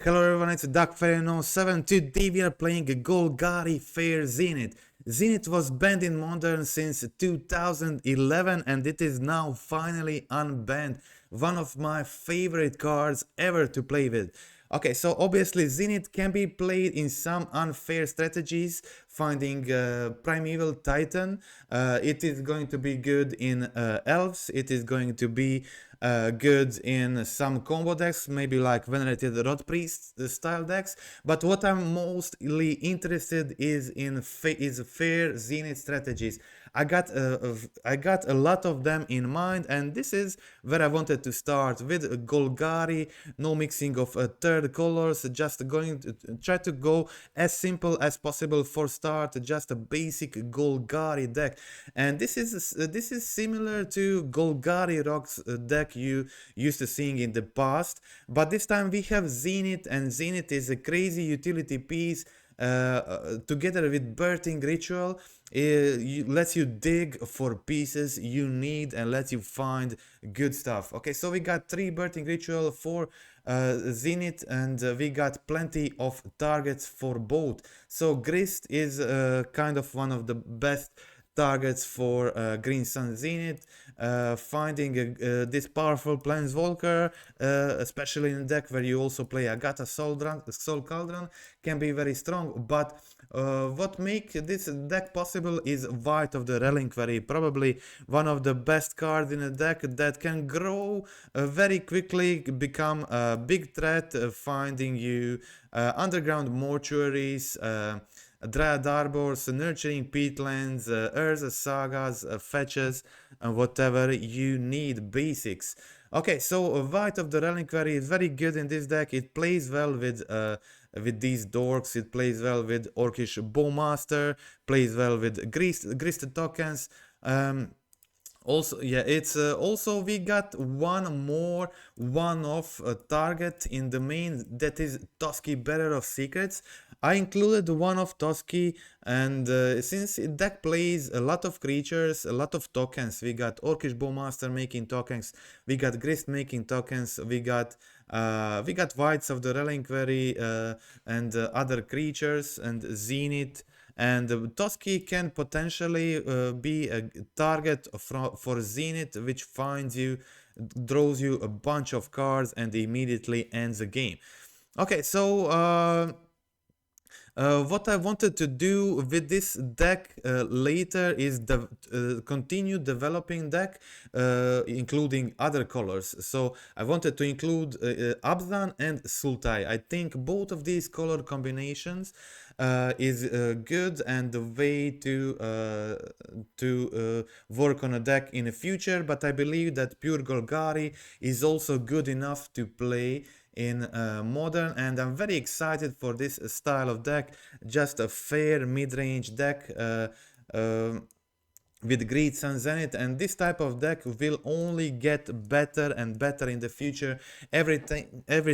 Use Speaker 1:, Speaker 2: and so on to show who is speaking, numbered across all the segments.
Speaker 1: Hello everyone, it's DuckFairy07. Today we are playing a Golgari Zenith. Zenith was banned in Modern since 2011 and it is now finally unbanned. One of my favorite cards ever to play with. Okay, so obviously Zenith can be played in some unfair strategies, finding Primeval Titan. It is going to be good in Elves, it is going to be good in some combo decks, maybe like Venerated Rod Priest style decks. But what I'm mostly interested is in fair Zenith strategies. I got a lot of them in mind, and this is where I wanted to start with Golgari. No mixing of third colors, just going to try to go as simple as possible for start, just a basic Golgari deck. And this is similar to Golgari Rocks deck you used to seeing in the past, but this time we have Zenith, and Zenith is a crazy utility piece. Together with Birthing Ritual, lets you dig for pieces you need and lets you find good stuff. Okay, so we got 3 Birthing Ritual for Zenith, and we got plenty of targets for both. So Grist is kind of one of the best targets for Green Sun Zenith. Finding this powerful Planeswalker, especially in a deck where you also play Agatha Soul Cauldron, can be very strong. But what makes this deck possible is White of the Reliquary, probably one of the best cards in a deck that can grow very quickly, become a big threat, finding you underground mortuaries, Dryad Arbors, Nurturing Peatlands, Earth Sagas, Fetches, and whatever you need, basics. Okay, so White of the Reliquary is very good in this deck. It plays well with these dorks, it plays well with Orcish Bowmaster, plays well with Grist tokens. Also, yeah, it's also we got one more one-off target in the main, that is Toski, Bearer of Secrets. I included one of Toski, and since deck plays a lot of creatures, a lot of tokens, we got Orcish Bowmaster making tokens, we got Grist making tokens, we got Whites of the Reliquary and other creatures, and Zenith. And Toski can potentially be a target for Zenith, which finds you, draws you a bunch of cards, and immediately ends the game. Okay, so what I wanted to do with this deck later is continue developing deck, including other colors. So I wanted to include Abzan and Sultai. I think both of these color combinations is good and the way to work on a deck in the future. But I believe that pure Golgari is also good enough to play in Modern, and I'm very excited for this style of deck. Just a fair mid-range deck with Great Sun Zenith, and this type of deck will only get better and better in the future. Every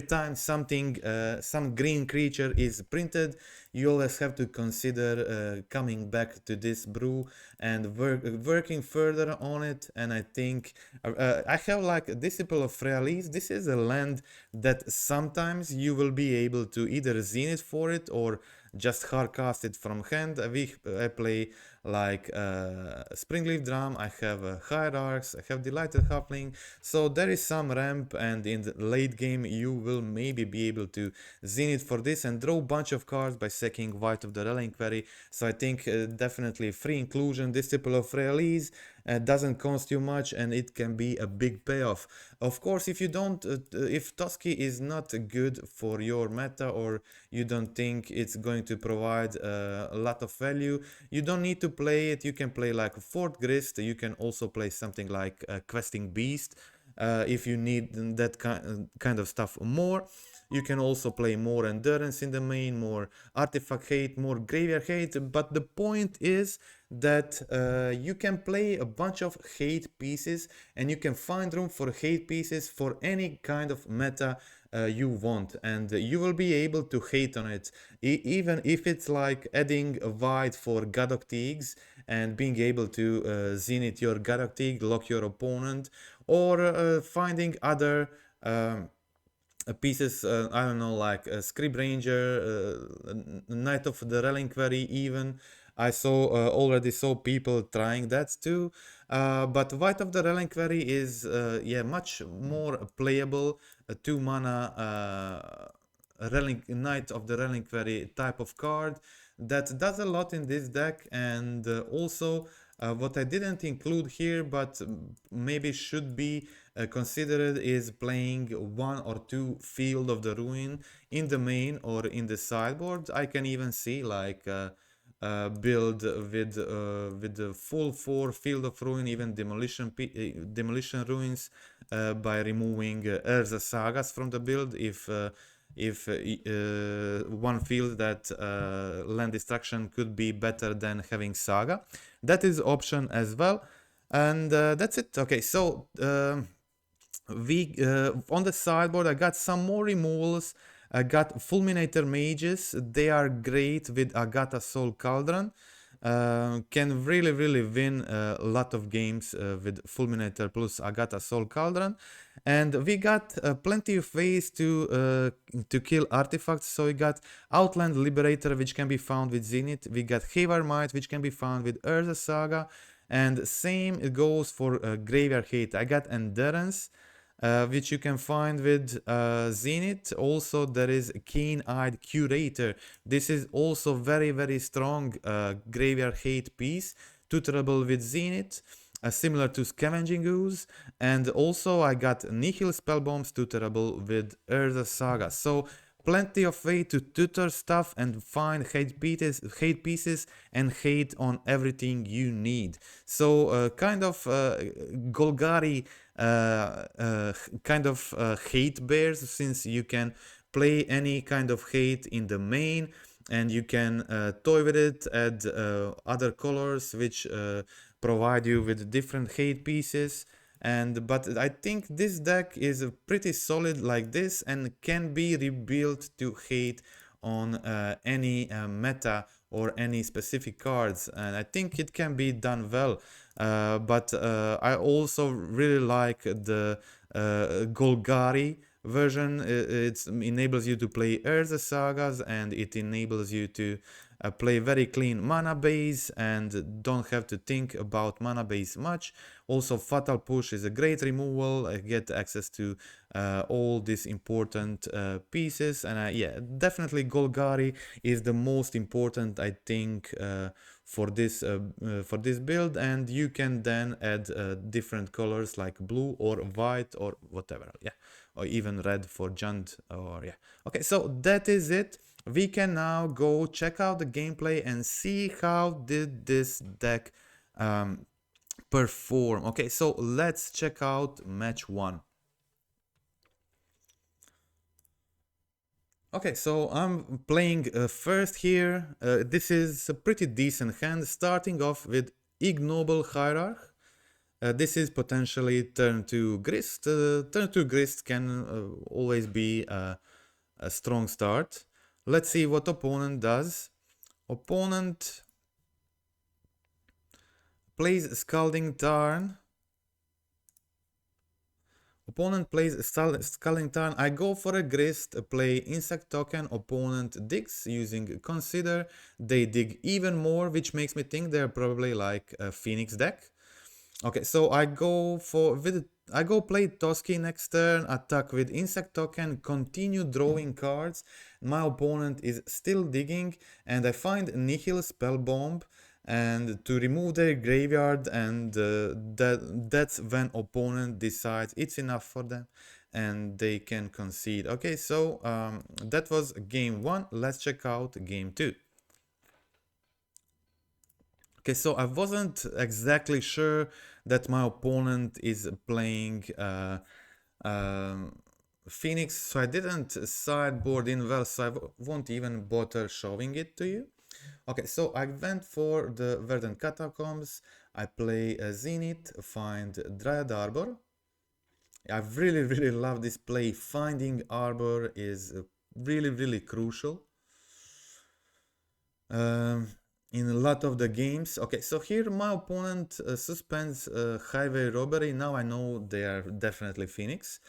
Speaker 1: time something some green creature is printed, you always have to consider coming back to this brew and working further on it. And I think I have like Disciple of Realise. This is a land that sometimes you will be able to either Zenith for it or just hardcast it from hand. I play like Springleaf Drum, I have Hierarchs, I have Delighted Halfling, so there is some ramp, and in the late game you will maybe be able to Zenith for this and draw a bunch of cards by sacking White of the Reliquary. So I think definitely free inclusion, Disciple of Realise, doesn't cost you much, and it can be a big payoff. Of course, if you don't, if Toski is not good for your meta, or you don't think it's going to provide a lot of value, you don't need to play it. You can play like a Fort Grist. You can also play something like Questing Beast if you need that kind of stuff more. You can also play more Endurance in the main, more Artifact Hate, more Graveyard Hate, but the point is that you can play a bunch of hate pieces, and you can find room for hate pieces for any kind of meta you want, and you will be able to hate on it, even if it's like adding a White for Gadok Teagues and being able to Zenith your Gadok Teague, lock your opponent, or finding other pieces, I don't know, like Scrib Ranger, Knight of the Reliquary even. I saw already saw people trying that too. But White of the Reliquary is yeah, much more playable, a 2 mana Knight of the Reliquary type of card that does a lot in this deck. And also what I didn't include here, but maybe should be considered, is playing 1 or 2 Field of the Ruin in the main or in the sideboard. I can even see like build with the full 4 Field of Ruin, even demolition ruins, by removing Urza Sagas from the build if one feels that land destruction could be better than having Saga. That is option as well. And that's it. Okay, so we on the sideboard I got some more removals. I got Fulminator Mages. They are great with Agatha Soul Cauldron. Can really win a lot of games with Fulminator plus Agatha Soul Cauldron. And we got plenty of ways to kill artifacts. So we got Outland Liberator, which can be found with Zenith. We got Havar Might, which can be found with Urza Saga. And same it goes for Graveyard Hate. I got Endurance, which you can find with Zenith. Also, there is Keen-Eyed Curator. This is also very strong Graveyard Hate piece, tutorable with Zenith. Similar to Scavenging Ooze, and also I got Nihil Spellbombs tutorable with Urza Saga. So plenty of way to tutor stuff and find hate pieces and hate on everything you need. So kind of Golgari kind of hate bears, since you can play any kind of hate in the main and you can toy with it, add other colors which provide you with different hate pieces. But I think this deck is pretty solid like this and can be rebuilt to hate on any meta or any specific cards, and I think it can be done well. But I also really like the Golgari version. It enables you to play Urza Sagas, and it enables you to play very clean mana base and don't have to think about mana base much. Also, Fatal Push is a great removal. I get access to all these important pieces, and yeah, definitely Golgari is the most important, I think, for this build. And you can then add different colors like blue or white or whatever, yeah, or even red for Jund, or yeah. Okay, so that is it. We can now go check out the gameplay and see how did this deck perform. Okay, so let's check out match 1. Okay, so I'm playing first here. This is a pretty decent hand, starting off with Ignoble Hierarch. This is potentially turn 2 Grist. Turn 2 Grist can always be a strong start. Let's see what opponent does. Opponent plays Scalding Tarn. Opponent plays Scalding Tarn. I go for a Grist, play Insect Token. Opponent digs using Consider. They dig even more, which makes me think they're probably like a Phoenix deck. Okay, so I go play Toski next turn, attack with Insect Token, continue drawing cards. My opponent is still digging, and I find Nihil Spellbomb and to remove their graveyard, and that's when opponent decides it's enough for them and they can concede. Okay, so that was game 1. Let's check out game 2. Okay, so I wasn't exactly sure that my opponent is playing Phoenix, so I didn't sideboard in well, so I won't even bother showing it to you. Okay, so I went for the Verdant Catacombs. I play Zenith, find Dryad Arbor. I really love this play. Finding Arbor is really crucial in a lot of the games. Okay, so here my opponent suspends Highway Robbery. Now I know they are definitely Phoenix.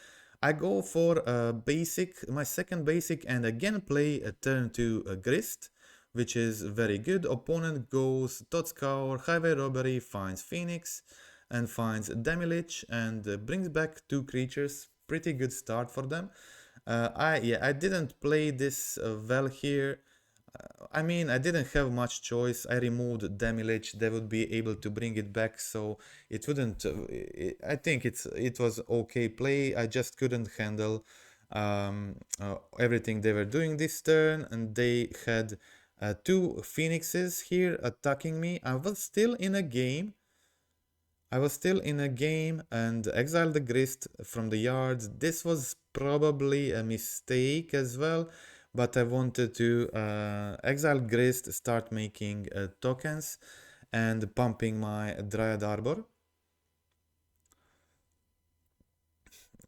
Speaker 1: I go for a basic, my second basic, and again play a turn 2 grist, which is very good. Opponent goes Tot Scour, Highway Robbery, finds Phoenix, and finds Demilich, and brings back 2 creatures. Pretty good start for them. I didn't play this well here. I mean, I didn't have much choice. I removed Demilich. They would be able to bring it back, so it wouldn't. I think it was okay play. I just couldn't handle everything they were doing this turn, and they had 2 phoenixes here attacking me. I was still in a game. And exiled the grist from the yard. This was probably a mistake as well, but I wanted to exile grist, start making tokens and pumping my Dryad Arbor.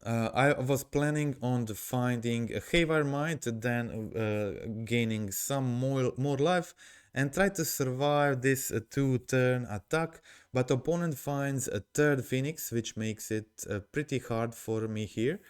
Speaker 1: I was planning on finding a Havar Might, then gaining some more life and try to survive this 2-turn attack, but opponent finds a 3rd Phoenix, which makes it pretty hard for me here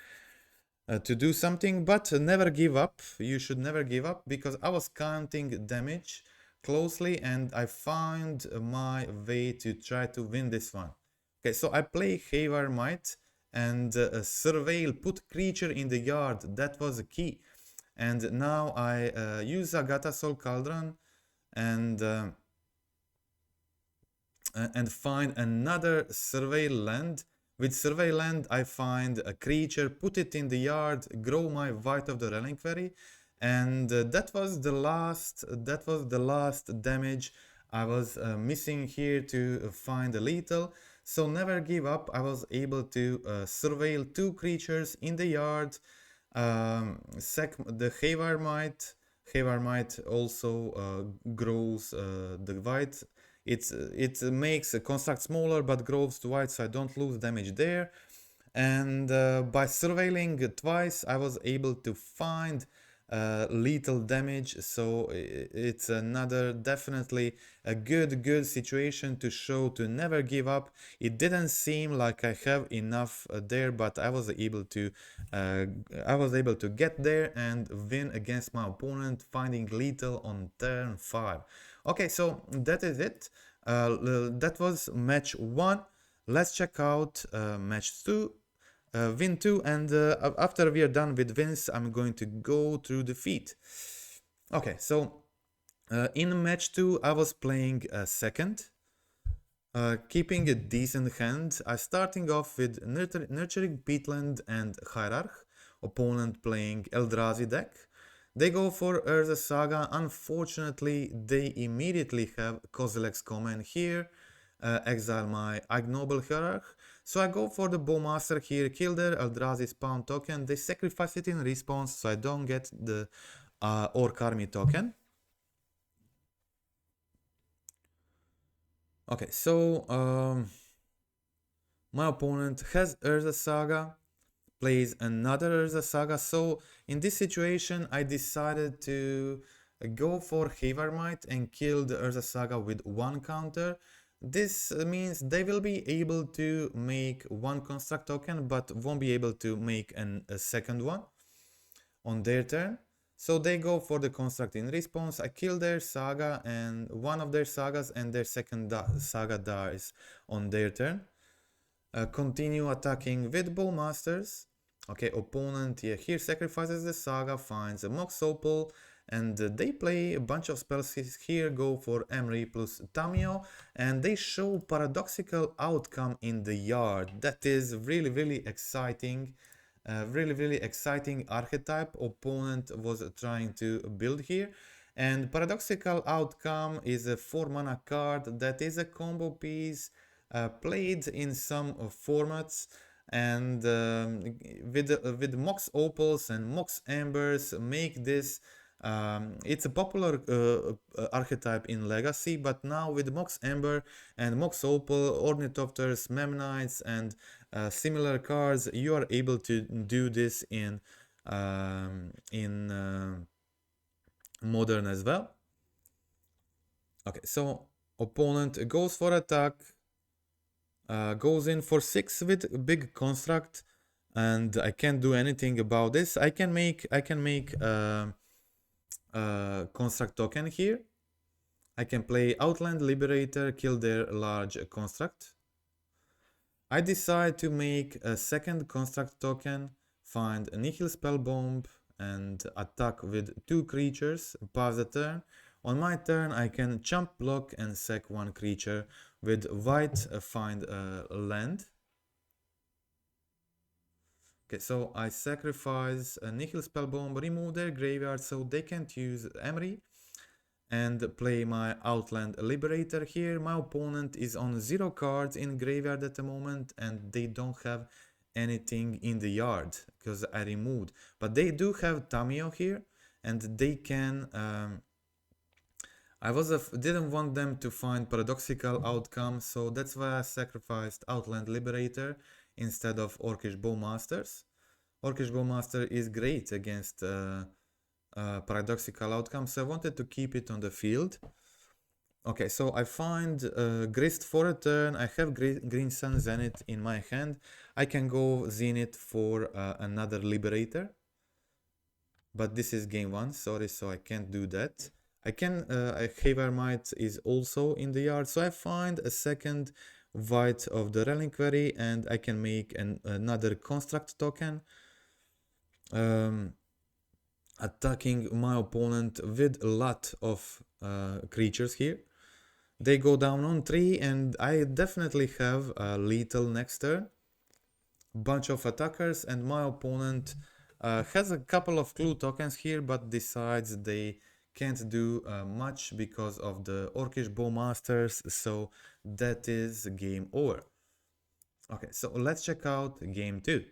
Speaker 1: to do something, but never give up. You should never give up, because I was counting damage closely and I found my way to try to win this one. Okay, so I play Havar Might and surveil, put creature in the yard. That was a key. And now I use Agatha Soul Cauldron and find another surveil land. With surveil land, I find a creature, put it in the yard, grow my White of the Reliquary, and that was the last damage I was missing here to find a lethal. So never give up. I was able to surveil 2 creatures in the yard. The Havar Might also grows the white. It makes a construct smaller but grows to white, so I don't lose damage there. And by surveilling twice, I was able to find lethal damage, so it's another definitely a good situation to show to never give up. It didn't seem like I have enough there, but I was able to get there and win against my opponent, finding lethal on turn 5. Okay, so that is it. That was match 1. Let's check out match 2. Win 2, and after we are done with wins, I'm going to go through defeat. Okay, so in match 2, I was playing second, keeping a decent hand. I starting off with Nurturing Peatland and Hierarch, opponent playing Eldrazi deck. They go for Urza Saga. Unfortunately, they immediately have Kozilek's Command here. Exile my Ignoble Hierarch. So I go for the Bowmaster here, kill their Eldrazi spawn token. They sacrifice it in response, so I don't get the Orc Army token. Okay, so my opponent has Urza Saga, plays another Urza Saga. So in this situation, I decided to go for Havar Might and kill the Urza Saga with 1 counter. This means they will be able to make 1 construct token, but won't be able to make a second one on their turn. So they go for the construct in response. I kill their saga and one of their sagas, and their second saga dies on their turn. Continue attacking with Bowmasters. Okay, opponent here sacrifices the saga, finds a Mox Opal, and they play a bunch of spells here, go for Emery plus Tamio, and they show Paradoxical Outcome in the yard. That is really exciting. Really exciting archetype opponent was trying to build here. And Paradoxical Outcome is a 4-mana card that is a combo piece played in some formats, and with Mox Opals and Mox Embers make this. It's a popular archetype in Legacy, but now with Mox Ember and Mox Opal, Ornithopters, Memnites, and similar cards, you are able to do this in Modern as well. Okay, so opponent goes for attack, goes in for 6 with big construct. and I can't do anything about this. I can make construct token here. I can play Outland Liberator, kill their large construct. I decide to make a second construct token, find a Nihil Spellbomb, and attack with 2 creatures, pass the turn. On my turn I can jump, block and sack 1 creature. With white find a land. Okay, so I sacrifice a Nihil Spellbomb, remove their graveyard so they can't use Emery, and play my Outland Liberator here. My opponent is on 0 cards in graveyard at the moment, and they don't have anything in the yard because I removed. But they do have Tamiyo here, and they can... didn't want them to find paradoxical outcome, so that's why I sacrificed Outland Liberator instead of Orcish Bowmasters. Orcish Bowmaster is great against paradoxical outcome, so I wanted to keep it on the field. Okay, so I find Grist for a turn. I have Green Sun Zenith in my hand. I can go Zenith for another Liberator, but this is game 1, sorry, so I can't do that. I can, Havermite is also in the yard, so I find a second white of the Reliquary and I can make another construct token, attacking my opponent with a lot of creatures here. They go down on 3 and I definitely have a lethal next turn. Bunch of attackers, and my opponent has a couple of clue tokens here, but decides they can't do much because of the Orcish Bowmasters, so that is game over. Okay, so let's check out game 2.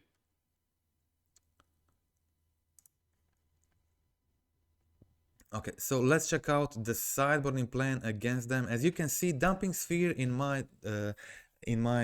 Speaker 1: Okay, so let's check out the sideboarding plan against them. As you can see, Dumping Sphere in my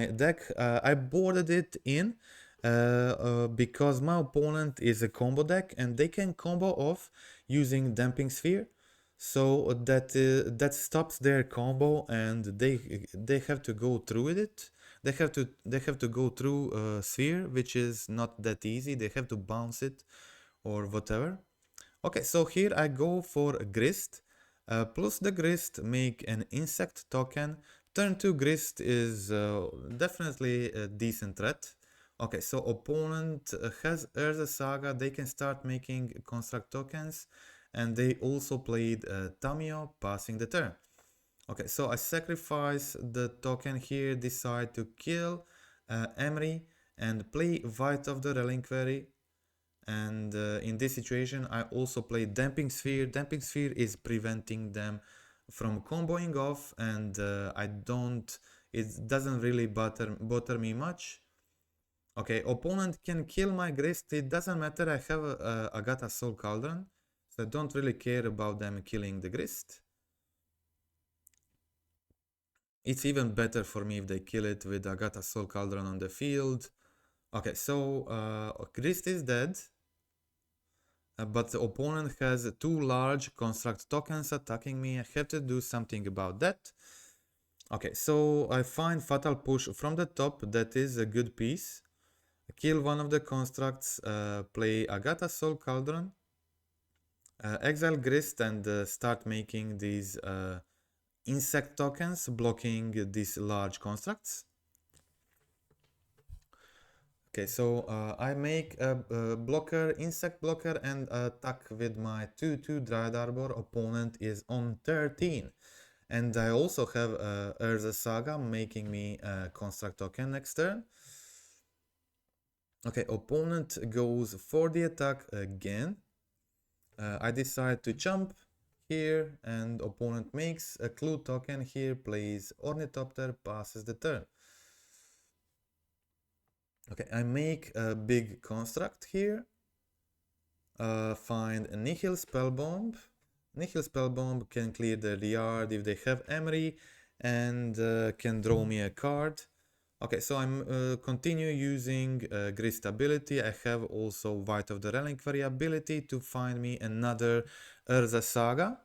Speaker 1: deck, I boarded it in because my opponent is a combo deck and they can combo off using Dumping Sphere, so that stops their combo and they have to go through with it. They have to go through Sphere, which is not that easy. They have to bounce it or whatever. Okay, so here I go for a Grist. Plus the Grist, make an insect token. Turn 2 Grist is definitely a decent threat. Okay, so opponent has Urza Saga. They can start making construct tokens. And they also played Tamiyo, passing the turn. Okay, so I sacrifice the token here, decide to kill Emery and play White of the Reliquary. And in this situation I also play Damping Sphere. Damping Sphere is preventing them from comboing off, and it doesn't really bother me much. Okay, opponent can kill my Grist, it doesn't matter, I have Agatha Soul Cauldron, so I don't really care about them killing the Grist. It's even better for me if they kill it with Agatha Soul Cauldron on the field. Okay, so Grist is dead. But the opponent has 2 large construct tokens attacking me. I have to do something about that. Okay, so I find Fatal Push from the top. That is a good piece. Kill one of the constructs, play Agatha Soul Cauldron, exile Grist, and start making these insect tokens, blocking these large constructs. Okay, so I make a blocker, insect blocker, and attack with my 2/2 Dryad Arbor. Opponent is on 13. And I also have Urza Saga, making me a construct token next turn. Okay, opponent goes for the attack again. I decide to jump here, and opponent makes a clue token here, plays Ornithopter, passes the turn. Okay, I make a big construct here. Find a Nihil Spellbomb. Nihil Spellbomb can clear the yard if they have Emery, and can draw me a card. Okay, so I'm continue using Grist ability. I have also White of the Reliquary ability to find me another Urza Saga,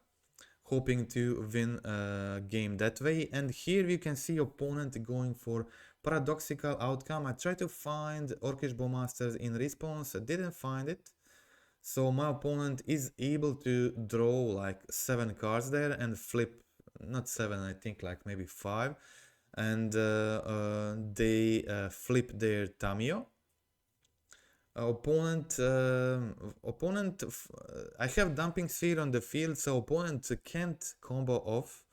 Speaker 1: hoping to win a game that way. And here you can see opponent going for paradoxical outcome. I tried to find Orcish Bowmasters in response, I didn't find it. So my opponent is able to draw like 7 cards there and flip, not 7, I think like maybe 5. And they flip their Tamio. Opponent, I have Dumping Sphere on the field, so opponent can't combo off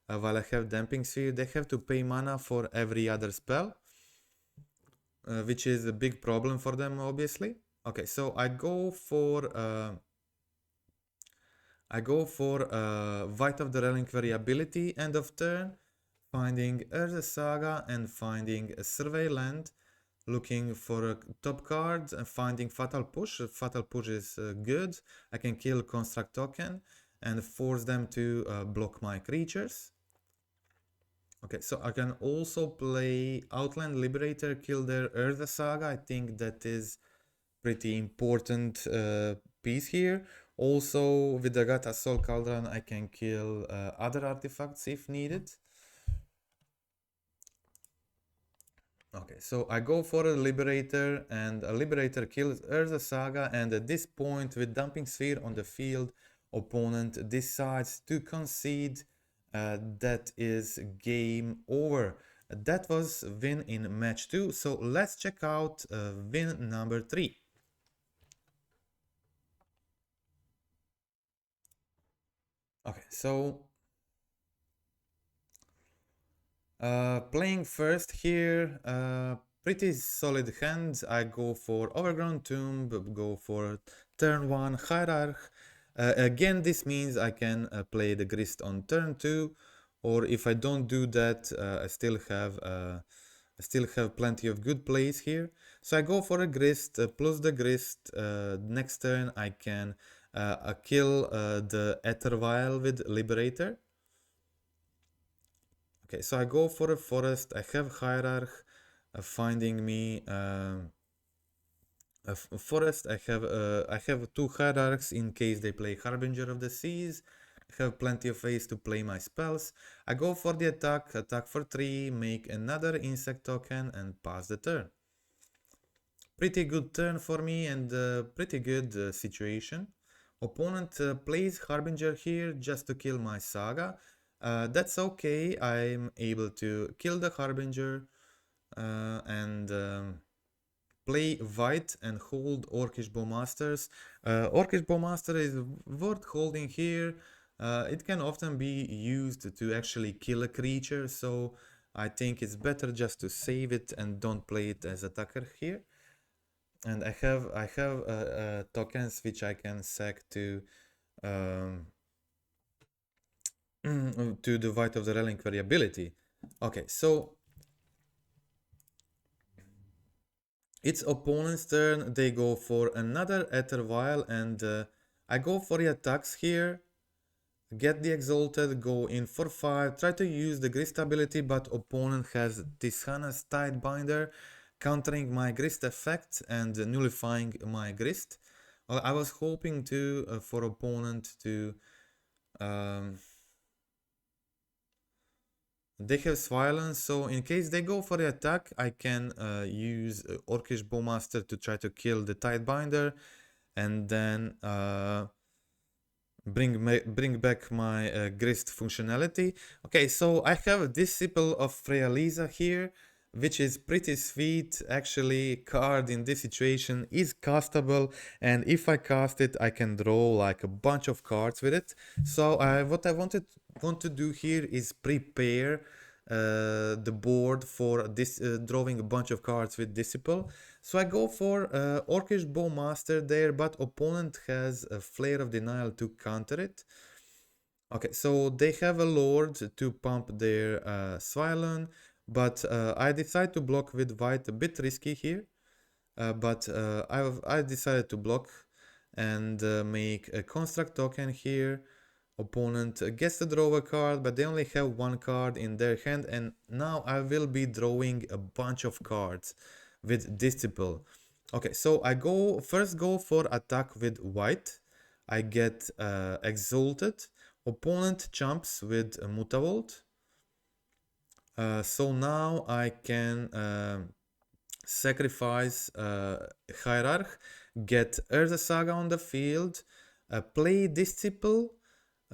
Speaker 1: while I have Damping Sphere. They have to pay mana for every other spell, which is a big problem for them, obviously. Okay, so I go for White of the Reliquary ability, end of turn, finding Urza Saga and finding a Survey Land, looking for a top card and finding Fatal Push. Fatal Push is good. I can kill Construct Token and force them to block my creatures. Okay, so I can also play Outland Liberator, kill their Urza Saga. I think that is pretty important piece here. Also, with the Gata Soul Cauldron, I can kill other artifacts if needed. Okay, so I go for a Liberator, and a Liberator kills Urza Saga, and at this point, with Dumping Sphere on the field, opponent decides to concede. That is game over. That was win in match 2, so let's check out win number 3. Okay, so playing first here, pretty solid hand. I go for Overgrown Tomb, go for turn 1 Hierarch. Again, this means I can play the Grist on turn 2, or if I don't do that, I still have plenty of good plays here. So I go for a Grist plus the Grist. Next turn I can kill the Ether Vial with Liberator. Okay, so I go for a forest. I have Hierarch finding me a forest. I have 2 Hierarchs in case they play Harbinger of the Seas. I have plenty of ways to play my spells. I go for the attack for 3, make another insect token and pass the turn. Pretty good turn for me and pretty good situation. Opponent plays Harbinger here just to kill my Saga. That's okay, I'm able to kill the Harbinger and play white and hold Orcish Bowmasters. Orcish Bowmaster is worth holding here. It can often be used to actually kill a creature, so I think it's better just to save it and don't play it as attacker here. And I have tokens which I can sack to the White of the Reliquary ability. Okay, so it's opponent's turn. They go for another Ether Vial, and I go for the attacks here. Get the Exalted, go in for 5, try to use the Grist ability, but opponent has Tishana's Tidebinder, countering my Grist effect and nullifying my Grist. Well, I was hoping to for opponent to they have Silence, so in case they go for the attack, I can use Orcish Bowmaster to try to kill the Tidebinder, and then bring back my Grist functionality. Okay, so I have a Disciple of Freya here, which is pretty sweet. Actually, card in this situation is castable, and if I cast it, I can draw like a bunch of cards with it. So what I want to do here is prepare the board for this drawing a bunch of cards with Disciple. So I go for Orcish Bowmaster there, but opponent has a Flare of Denial to counter it. Okay, so they have a Lord to pump their Swilon, but I decide to block with white, a bit risky here. But I decided to block and make a Construct token here. Opponent gets to draw a card, but they only have 1 card in their hand, and now I will be drawing a bunch of cards with Disciple. Okay, so I first go for attack with white. I get Exalted. Opponent jumps with Mutavolt. So now I can sacrifice Hierarch, get Urza Saga on the field, play Disciple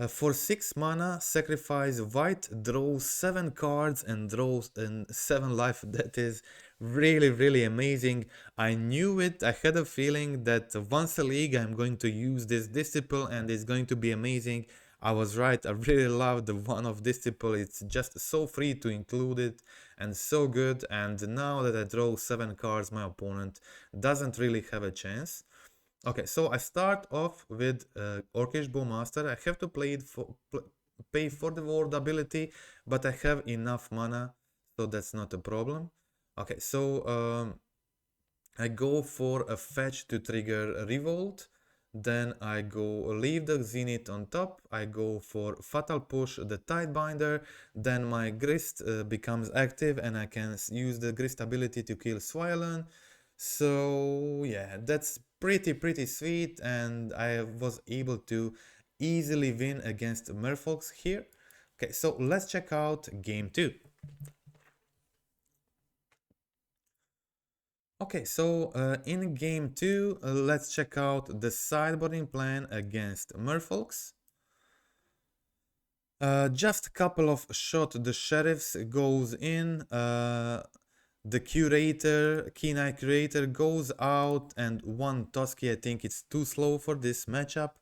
Speaker 1: for 6 mana, sacrifice white, draw 7 cards and draw 7 life. That is really, really amazing. I knew it. I had a feeling that once a league I'm going to use this Disciple and it's going to be amazing. I was right. I really love the one of Disciple. It's just so free to include it and so good. And now that I draw 7 cards, my opponent doesn't really have a chance. Okay, so I start off with Orcish Bowmaster. I have to play it pay for the ward ability, but I have enough mana, so that's not a problem. Okay, so I go for a fetch to trigger a Revolt. Then I go leave the Zenith on top. I go for Fatal Push the Tidebinder. Then my Grist becomes active and I can use the Grist ability to kill Swirlen. So yeah, that's pretty sweet, and I was able to easily win against Merfolk here. Okay, so let's check out game 2. Okay, so in game 2, let's check out the sideboarding plan against Merfolks. Just a couple of shots, the Sheriffs goes in, the Curator, Keen-Eye Curator goes out, and one Toski. I think it's too slow for this matchup.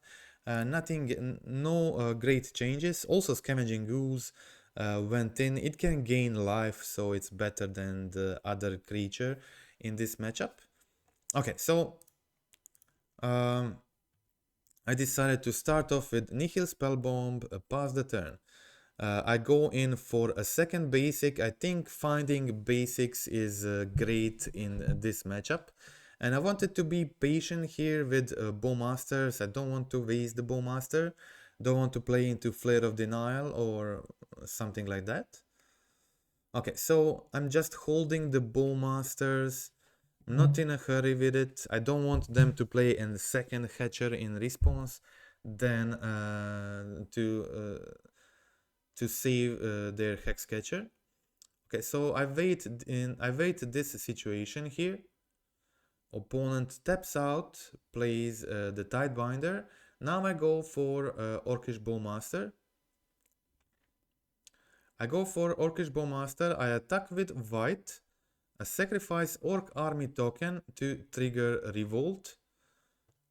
Speaker 1: No great changes. Also Scavenging Ooze went in. It can gain life, so it's better than the other creature in this matchup. Okay, so I decided to start off with Nihil Spellbomb, pass the turn. I go in for a second basic. I think finding basics is great in this matchup. And I wanted to be patient here with Bowmasters. I don't want to waste the Bowmaster. Don't want to play into Flare of Denial or something like that. Okay, so I'm just holding the Bowmasters. Not in a hurry with it. I don't want them to play a second Hatcher in response, then to save their Hexcatcher. Okay, so I wait this situation here. Opponent taps out, plays the Tidebinder. Now I go for Orcish Bowmaster. I attack with white. I sacrifice Orc Army token to trigger Revolt.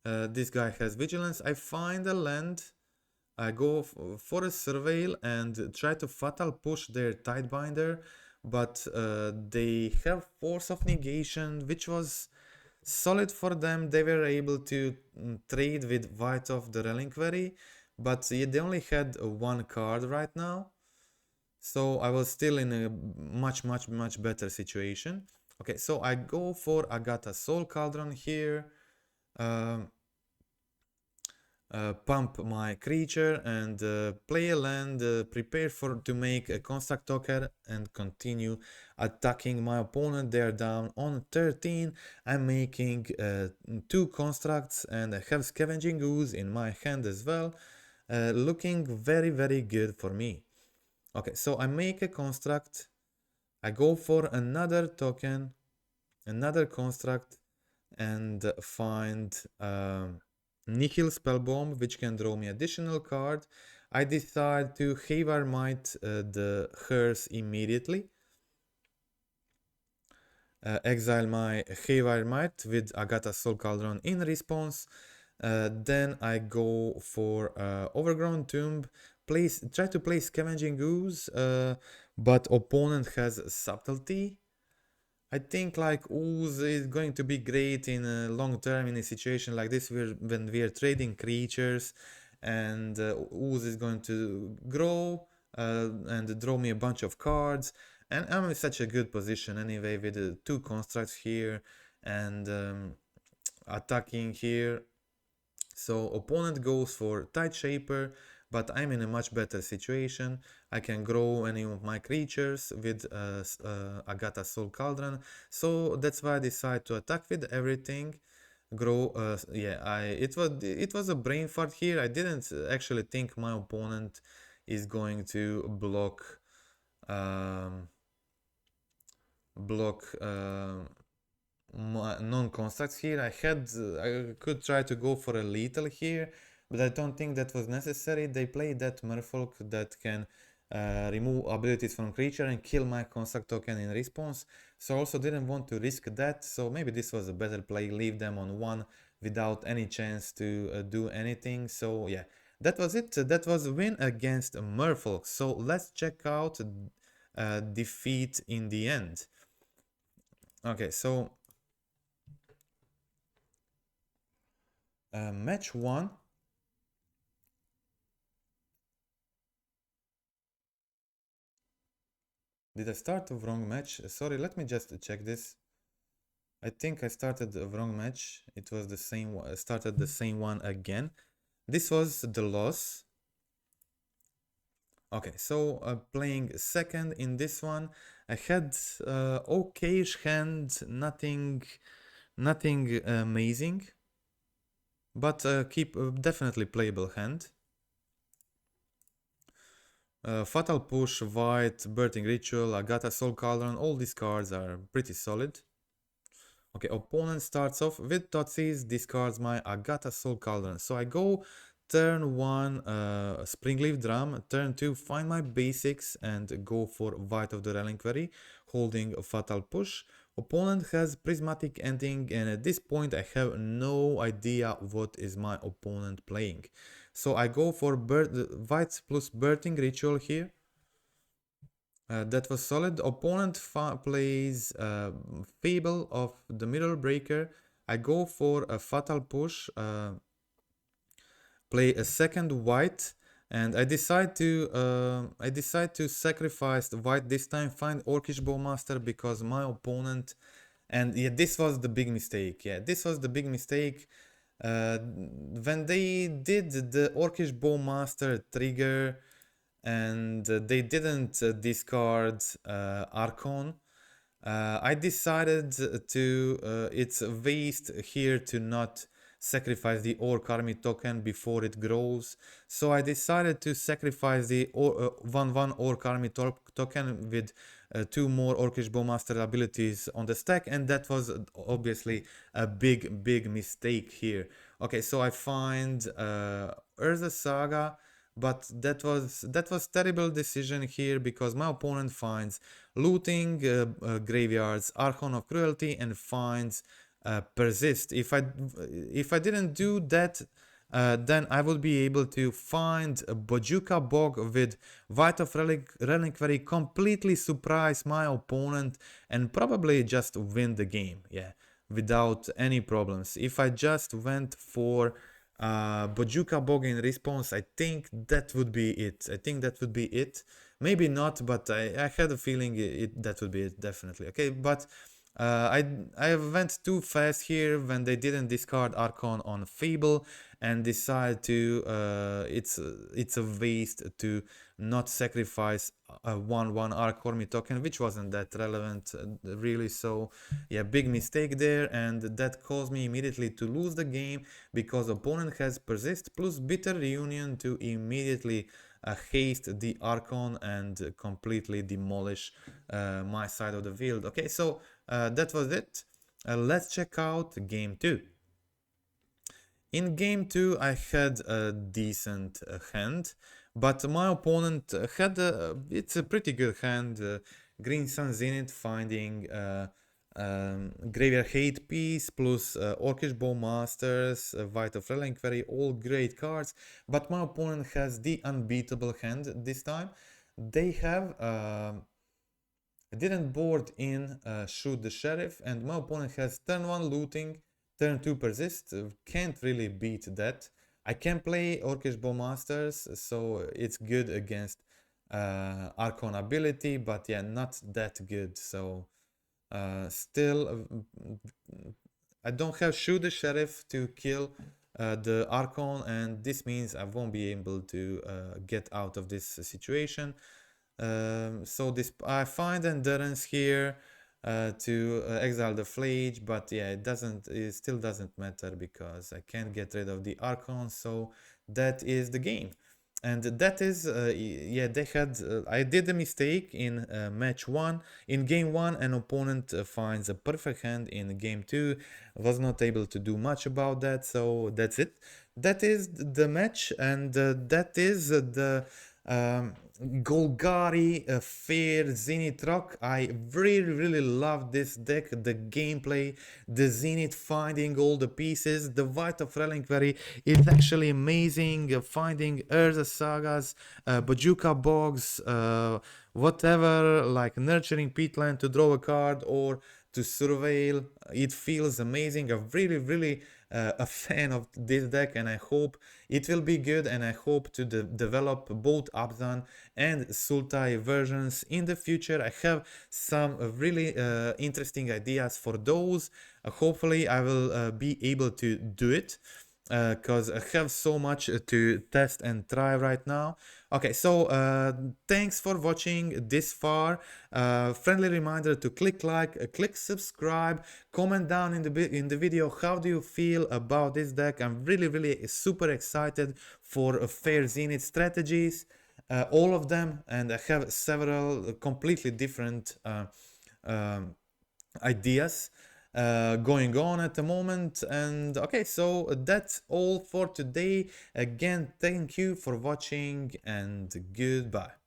Speaker 1: This guy has Vigilance. I find a land. I go for a Surveil and try to Fatal Push their Tidebinder, but they have Force of Negation, which was solid for them. They were able to trade with White of the Reliquary, but they only had one card right now. So I was still in a much better situation. Okay, so I go for Agatha Soul Cauldron here. Pump my creature and play a land, prepare to make a construct token and continue attacking my opponent. They're down on 13. I'm making 2 constructs and I have Scavenging Ooze in my hand as well. Looking very good for me. Okay, so I make a construct. I go for another token, another construct, and find Nihil Spellbomb, which can draw me additional card. I decide to Havar Might the Hearse immediately. Exile my Havar Might with Agatha Soul Cauldron in response. Then I go for Overgrown Tomb. Try to play Scavenging Ooze, but opponent has Subtlety. I think like Ooze is going to be great in a long term in a situation like this when we are trading creatures, and Ooze is going to grow and draw me a bunch of cards, and I'm in such a good position anyway with the 2 constructs here and attacking here. So opponent goes for Tide Shaper, but I'm in a much better situation. I can grow any of my creatures with Agatha Soul Cauldron. So that's why I decide to attack with everything. Grow, it was a brain fart here. I didn't actually think my opponent is going to block block non-constructs here. I could try to go for a lethal here, but I don't think that was necessary. They played that merfolk that can remove abilities from creature and kill my construct token in response, so I also didn't want to risk that. So maybe this was a better play, leave them on 1 without any chance to do anything. So yeah, that was it. That was a win against merfolk. So let's check out defeat in the end. Okay, so match 1. Did I start the wrong match? Sorry, let me just check this. I think I started the wrong match. It was the same one. I started the same one again. This was the loss. Okay, so playing second in this one. I had okayish hand, nothing amazing, but keep definitely playable hand. Fatal Push, White, Birthing Ritual, Agatha Soul Cauldron, all these cards are pretty solid. Okay, opponent starts off with Totsis, discards my Agatha Soul Cauldron. So I go turn 1 Springleaf Drum, turn 2 find my basics and go for White of the Reliquary, holding a Fatal Push. Opponent has Prismatic Ending, and at this point I have no idea what is my opponent playing. So I go for White plus Birthing Ritual here. That was solid. Opponent plays Fable of the Mirror Breaker. I go for a Fatal Push, play a second White, and I decide to sacrifice the White this time, find Orcish Bowmaster because my opponent, and yeah, this was the big mistake. Yeah, this was the big mistake. When they did the Orcish Bowmaster trigger, and they didn't discard Archon. I decided it's a waste here to not sacrifice the Orc Army token before it grows. So I decided to sacrifice the 1/1 Orc Army token with 2 more Orcish Bowmaster abilities on the stack, and that was obviously a big mistake here. Okay, so I find Urza Saga, but that was terrible decision here because my opponent finds looting graveyards, Archon of Cruelty, and finds persist. If I didn't do that, then I would be able to find a Bojuka Bog with White of Reliquary, completely surprise my opponent, and probably just win the game, yeah, without any problems. If I just went for Bojuka Bog in response, I think that would be it. I think that would be it. Maybe not, but I had a feeling that would be it, definitely. Okay, but I went too fast here when they didn't discard Archon on Fable and decide to it's a waste to not sacrifice a 1/1 Arc Army token, which wasn't that relevant really. So yeah, big mistake there, and that caused me immediately to lose the game because opponent has Persist plus Bitter Reunion to immediately haste the Archon and completely demolish my side of the field. Okay, so that was it. Let's check out game 2. In game 2 I had a decent hand, but my opponent had it's a pretty good hand. Green Sun Zenith finding Graveyard Hate Piece plus Orcish Bowmasters, White of Reliquary, all great cards, but my opponent has the unbeatable hand this time. They have didn't board in Shoot the Sheriff, and my opponent has turn 1 looting, turn 2 persist. Can't really beat that. I can play Orcish Bowmasters, so it's good against Archon ability, but yeah, not that good. So still, I don't have Shoot the Sheriff to kill the Archon, and this means I won't be able to get out of this situation. So this I find endurance here to exile the Flage, but yeah, it still doesn't matter because I can't get rid of the Archon, so that is the game. And that is, yeah, they had, I did a mistake in match 1. In game 1, an opponent finds a perfect hand. In game 2, was not able to do much about that, so that's it. That is the match, and that is the Golgari Fair Zenith Rock. I really love this deck, the gameplay, the Zenith finding all the pieces, the White of Reliquary is actually amazing, finding Urza Sagas, Bajuka Bogs, whatever, like nurturing peatland to draw a card or to surveil. It feels amazing. I'm really a fan of this deck, and I hope it will be good, and I hope to develop both Abzan and Sultai versions in the future. I have some really interesting ideas for those. Hopefully I will be able to do it, because I have so much to test and try right now. Okay, so thanks for watching this far. Friendly reminder to click like, click subscribe, comment down in the video how do you feel about this deck. I'm really super excited for Fair Zenith strategies, all of them, and I have several completely different ideas going on at the moment. And okay, so that's all for today. Again, thank you for watching and goodbye.